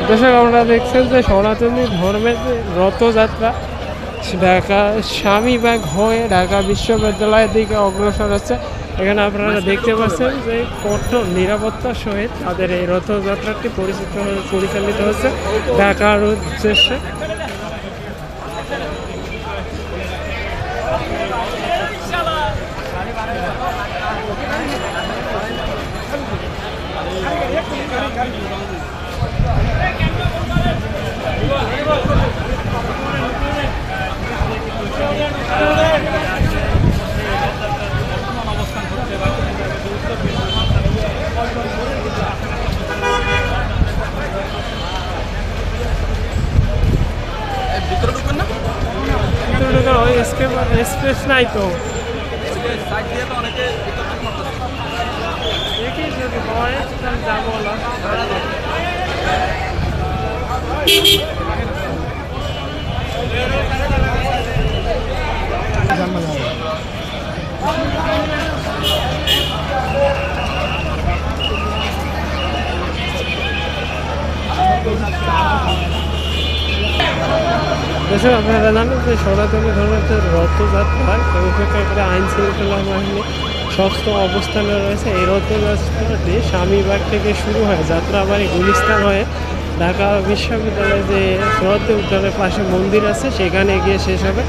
দর্শক আপনারা দেখছেন যে সনাতনী ধর্মের যে রথযাত্রা ঢাকা স্বামীবাগ হয়ে ঢাকা বিশ্ববিদ্যালয়ের দিকে অগ্রসর হচ্ছে। এখানে আপনারা দেখতে পাচ্ছেন যে কঠোর নিরাপত্তার সহিত তাদের এই রথযাত্রাটি পরিচালিত হচ্ছে ঢাকার উদ্দেশ্যে। স্পেস নাই তো দেখি যদি হয় যাবো না। দর্শক আপনারা জানেন যে সনাতনী ধর্মের যে রথযাত্রা সেই উপেক্ষা করে আইন শৃঙ্খলা বাহিনী শক্ত অবস্থানে রয়েছে। এই রথযাত্রাটি স্বামীবাগ থেকে শুরু হয় যাত্রাবাড়ি গুলিস্তান হয়ে ঢাকা বিশ্ববিদ্যালয়ে যে রথ উদ্যানের পাশে মন্দির আছে সেখানে গিয়ে শেষ হবে।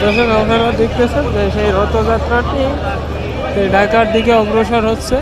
দর্শক আপনারা দেখতেছেন যে সেই রথযাত্রাটি ঢাকার দিকে অগ্রসর হচ্ছে।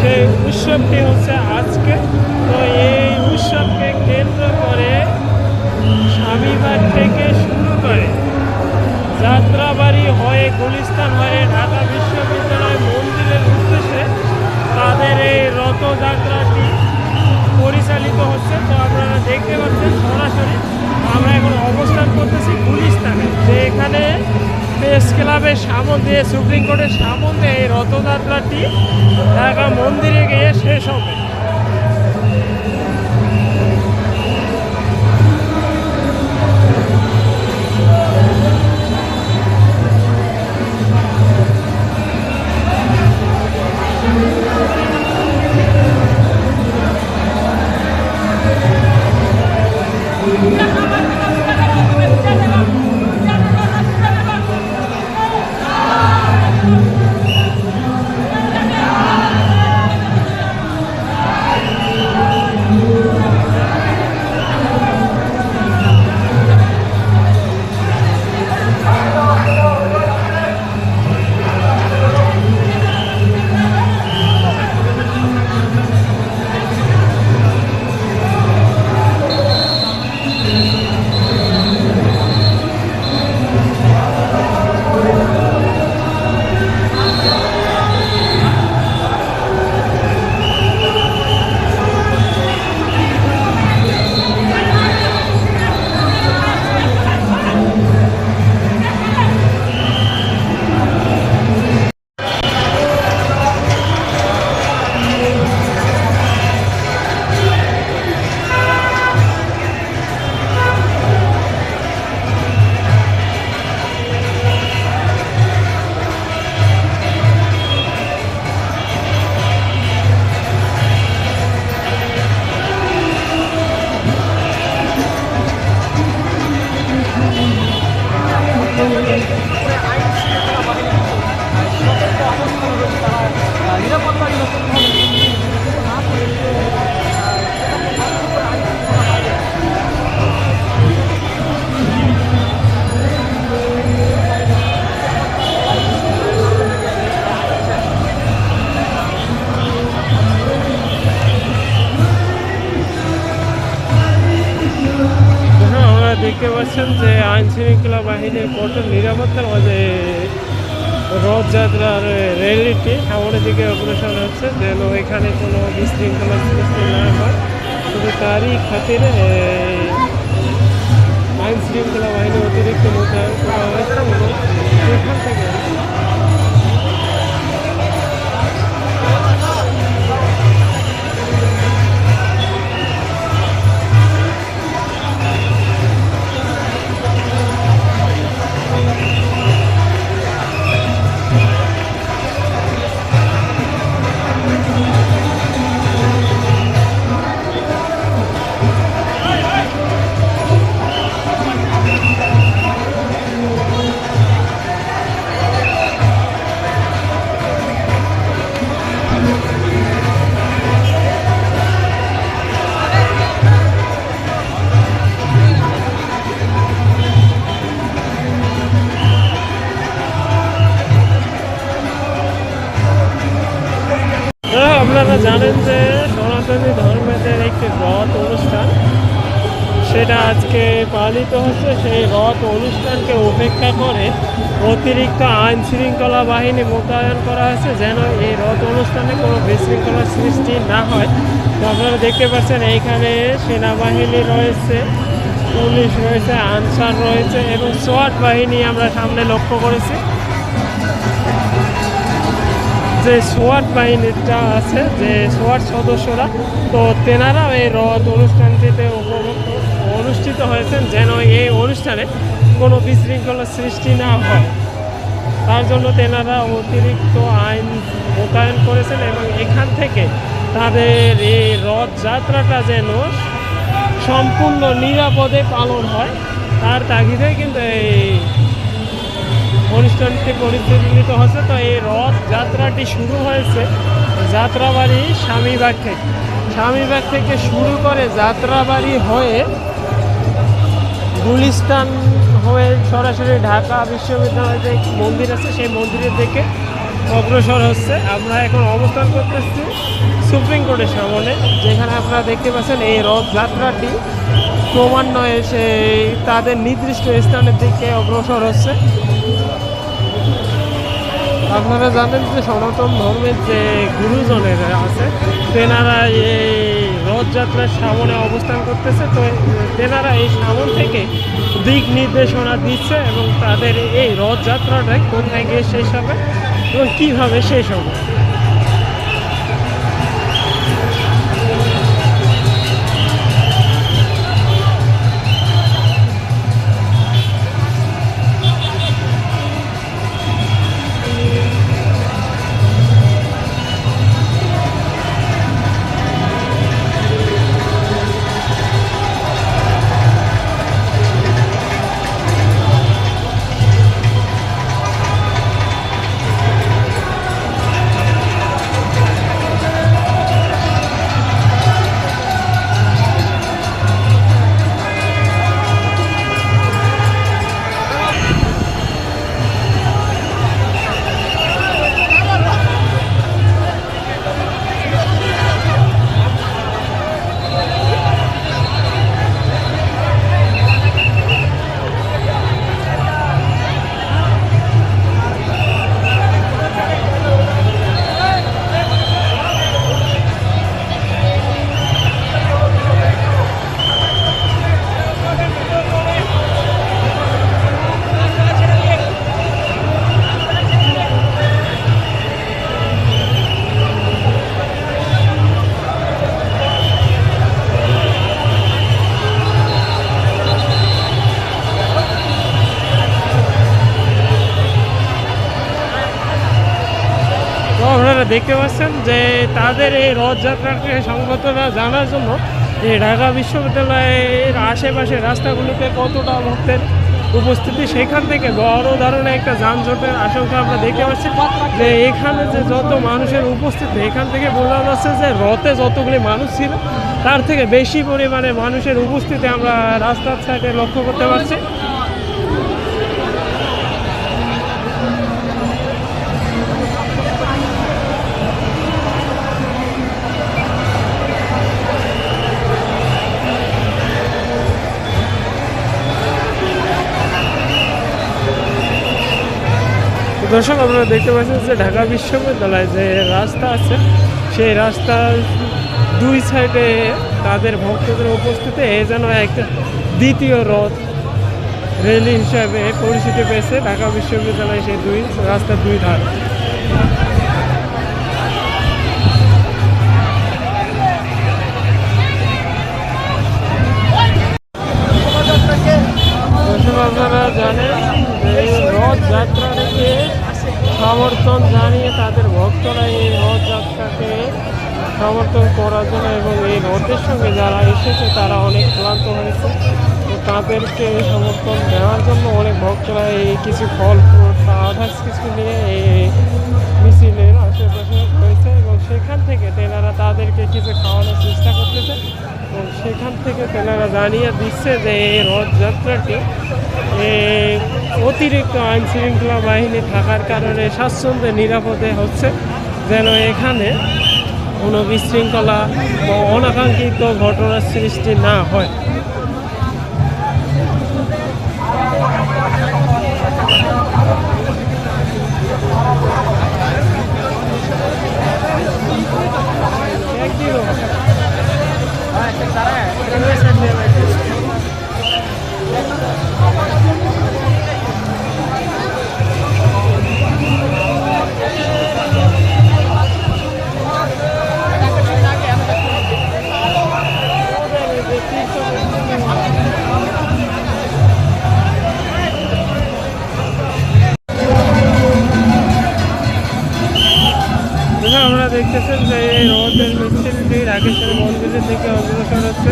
সেই উৎসবটি হচ্ছে আজকে। তো এই উৎসবকে কেন্দ্র করে স্বামীবাগ থেকে শুরু করে যাত্রাবাড়ি হয়ে গুলিস্তান হয়ে ঢাকা বিশ্ববিদ্যালয় মন্দিরের উদ্দেশ্যে তাদের এই রথযাত্রাটি পরিচালিত হচ্ছে। তো আপনারা দেখতে পাচ্ছেন সরাসরি আমরা এখন অবস্থান করতেছি গুলিস্তানে, যে এখানে প্রেস ক্লাবের সামনে দিয়ে সুপ্রিম কোর্টের সামনে এই রথযাত্রাটি ঢাকা মন্দিরে গিয়ে শেষ হবে। শৃঙ্খলা বাহিনীর কঠোর নিরাপত্তার মাঝে রথযাত্রার র্যালিটি সামনের দিকে অগ্রসর হচ্ছে, যেন এখানে কোনো বিশৃঙ্খলা সৃষ্টি না হয়। শুধু তারই খাতিরে আইন শৃঙ্খলা বাহিনী অতিরিক্ত মোতায়েন করা হয়েছে এবং সেখান থেকে আপনারা জানেন যে সনাতনী ধর্মের একটি রথ অনুষ্ঠান, সেটা আজকে পালিত হচ্ছে। সেই রথ অনুষ্ঠানকে উপেক্ষা করে অতিরিক্ত আইন শৃঙ্খলা বাহিনী মোতায়েন করা হয়েছে, যেন এই রথ অনুষ্ঠানে কোনো বিশৃঙ্খলার সৃষ্টি না হয়। তো আপনারা দেখতে পাচ্ছেন এইখানে সেনাবাহিনী রয়েছে, পুলিশ রয়েছে, আনসার রয়েছে এবং সোয়াট বাহিনী আমরা সামনে লক্ষ্য করেছি। যে সোয়াট বাহিনীটা আছে, যে সোয়াট সদস্যরা, তো তেনারা এই রথ অনুষ্ঠানটিতে অনুষ্ঠিত হয়েছেন, যেন এই অনুষ্ঠানে কোনো বিশৃঙ্খলার সৃষ্টি না হয়, তার জন্য তেনারা অতিরিক্ত আইন মোতায়েন করেছেন এবং এখান থেকে তাদের এই রথযাত্রাটা যেন সম্পূর্ণ নিরাপদে পালন হয়, তার তাগিদে কিন্তু এই অনুষ্ঠানটি পরিচালিত হচ্ছে। তো এই রথ যাত্রাটি শুরু হয়েছে যাত্রাবাড়ি স্বামীবাগ থেকে। স্বামীবাগ থেকে শুরু করে যাত্রাবাড়ি হয়ে গুলিস্তান হয়ে সরাসরি ঢাকা বিশ্ববিদ্যালয়ে যে মন্দির আছে সেই মন্দিরের দিকে অগ্রসর হচ্ছে। আমরা এখন অবস্থান করতেছি সুপ্রিম কোর্টের সামনে, যেখানে আপনারা দেখতে পাচ্ছেন এই রথযাত্রাটি ক্রমান্বয়ে সেই তাদের নির্দিষ্ট স্থানের দিকে অগ্রসর হচ্ছে। আপনারা জানেন যে সনাতন ধর্মের যে গুরুজনেরা আছে, তেনারা এই রথযাত্রার সামনে অবস্থান করতেছে। তো তেনারা এই সামন থেকে দিক নির্দেশনা দিচ্ছে এবং তাদের এই রথযাত্রাটা কোথায় গিয়ে শেষ হবে এবং কীভাবে শেষ হবে। আপনারা দেখতে পাচ্ছেন যে তাদের এই রথযাত্রাকে সংগঠনরা জানার জন্য এই ঢাকা বিশ্ববিদ্যালয়ের আশেপাশে রাস্তাগুলিতে কতটা ভক্তের উপস্থিতি, সেখান থেকে বড় ধরনের একটা যানজটের আশঙ্কা আমরা দেখতে পাচ্ছি। যে এখানে যে যত মানুষের উপস্থিতি, এখান থেকে বোঝা যাচ্ছে যে রথে যতগুলি মানুষ ছিল তার থেকে বেশি পরিমাণে মানুষের উপস্থিতি আমরা রাস্তার সাইডে লক্ষ্য করতে পারছি। দর্শক আপনারা দেখতে পাচ্ছেন যে ঢাকা বিশ্ববিদ্যালয়ে যে রাস্তা আছে সেই রাস্তার দুই সাইডে তাদের ভক্তদের উপস্থিতি এ যেন একটা দ্বিতীয় রথ র্যালি হিসাবে পরিচিতি পেয়েছে ঢাকা বিশ্ববিদ্যালয়ে সেই দুই রাস্তার দুই ধার। আপনারা জানেন যে রথযাত্রা থেকে সমর্থন জানিয়ে তাদের ভক্তরা এই রথযাত্রাকে সমর্থন করার জন্য এবং এই রথের সঙ্গে যারা এসেছে তারা অনেক ক্লান্ত হয়েছে, তো তাদেরকে সমর্থন দেওয়ার জন্য অনেক ভক্তরা এই কিছু ফল ফ্রুট বা আদার্স কিছু নিয়ে এই মিছিলের আশেপাশে রয়েছে এবং সেখান থেকে তেনারা তাদেরকে কিছু খাওয়ানোর চেষ্টা করতেছে এবং সেখান থেকে তেনারা জানিয়ে দিচ্ছে যে এই রথযাত্রাটি অতিরিক্ত আইন শৃঙ্খলা বাহিনী থাকার কারণে স্বাচ্ছন্দ্যে নিরাপদে হচ্ছে, যেন এখানে কোনো বিশৃঙ্খলা বা অনাকাঙ্ক্ষিত ঘটনার সৃষ্টি না হয়। আপনারা দেখতেছেন যে এই রথের মিছিলটি রাকেশ্বরী মন্দিরের থেকে অগ্রসর হচ্ছে।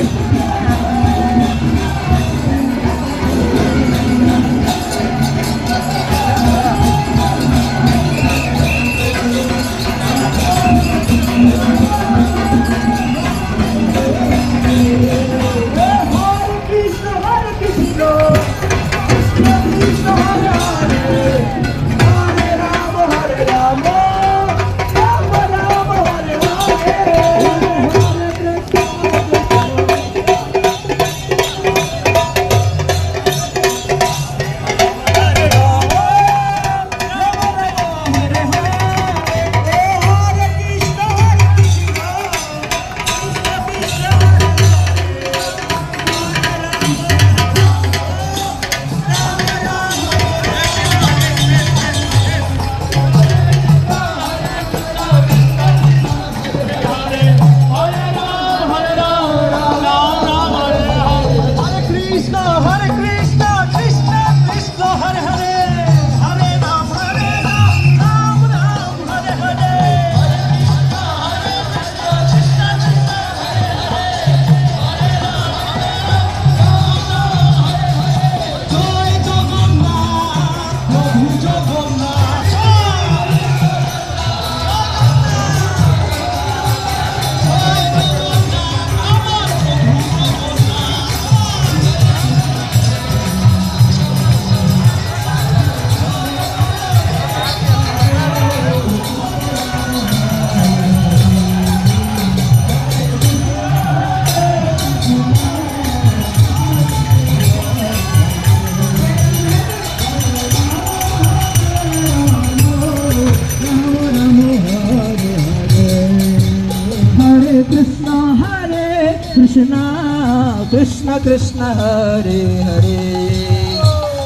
कृष्ण कृष्ण हरे हरे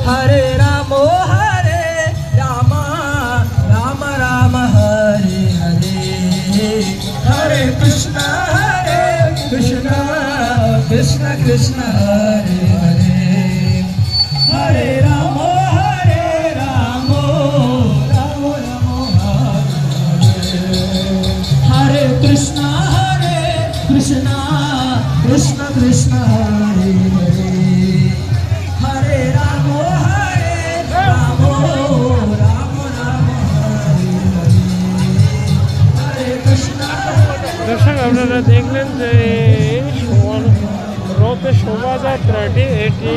हरे राम राम राम हरे हरे हरे कृष्ण कृष्ण कृष्ण हरे हरे हरे राम राम हरे कृष्ण कृष्ण कृष्ण हरे हरे हरे राम राम राम हरे हरे हरे कृष्ण। দর্শক আপনারা দেখলেন যে রথের শোভাযাত্রাটি এটি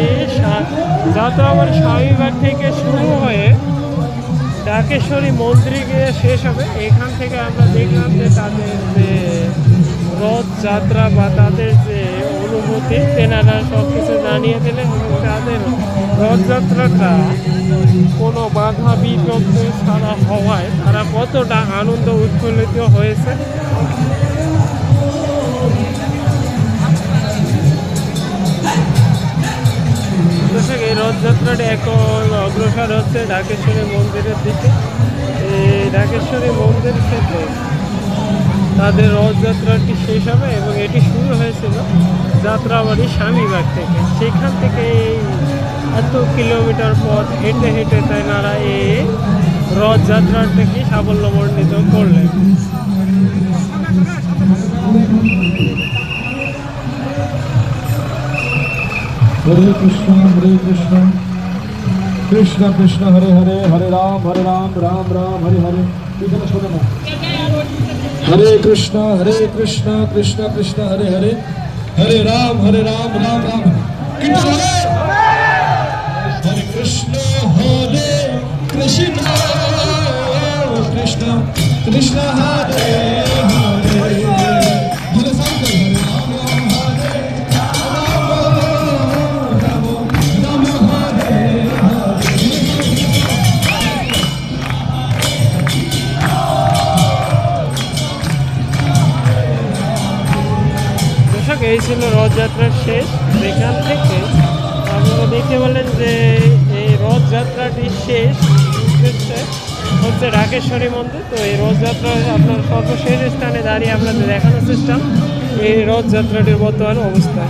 যাত্রাবাড়ি স্বামীবাগ থেকে শুরু হয়ে ঢাকেশ্বরী মন্দিরে গিয়ে শেষ হবে। এখান থেকে আমরা দেখলাম যে তাদের যে রথযাত্রা বা তাদের যে অনুভূতি তেনারা সব কিছু জানিয়ে দিলেন এবং তাদের রথযাত্রাটা কোনো বাধা বিপত্তি ছাড়া হওয়ায় তারা কতটা আনন্দ উৎফুল্লিত হয়েছে। দর্শক, এই রথযাত্রাটি এখন অগ্রসর হচ্ছে ঢাকেশ্বরী মন্দিরের দিকে। এই ঢাকেশ্বরী মন্দির থেকে তাদের রথযাত্রাটি শেষ হবে এবং এটি শুরু হয়েছিল যাত্রাবাড়ি স্বামীবাগ থেকে। সেখান থেকে এই এত কিলোমিটার পথ হেঁটে হেঁটে তারা এই রথযাত্রাটাকে সাফল্যমণ্ডিত করলেন। हरे कृष्ण कृष्ण कृष्ण हरे हरे हरे राम राम राम हरे हरे। हरे कृष्ण कृष्ण कृष्ण हरे हरे हरे राम राम राम। हरे कृष्ण कृष्ण कृष्ण कृष्ण हरे हरे। এই ছিল রথযাত্রার শেষ। সেখান থেকে আপনারা দেখতে পেলেন যে এই রথযাত্রাটি শেষ হচ্ছে ঢাকেশ্বরী মন্দির। তো এই রথযাত্রার আপনার সর্বশেষ স্থানে দাঁড়িয়ে আপনাদের দেখানোর চেষ্টা এই রথযাত্রাটির বর্তমান অবস্থা।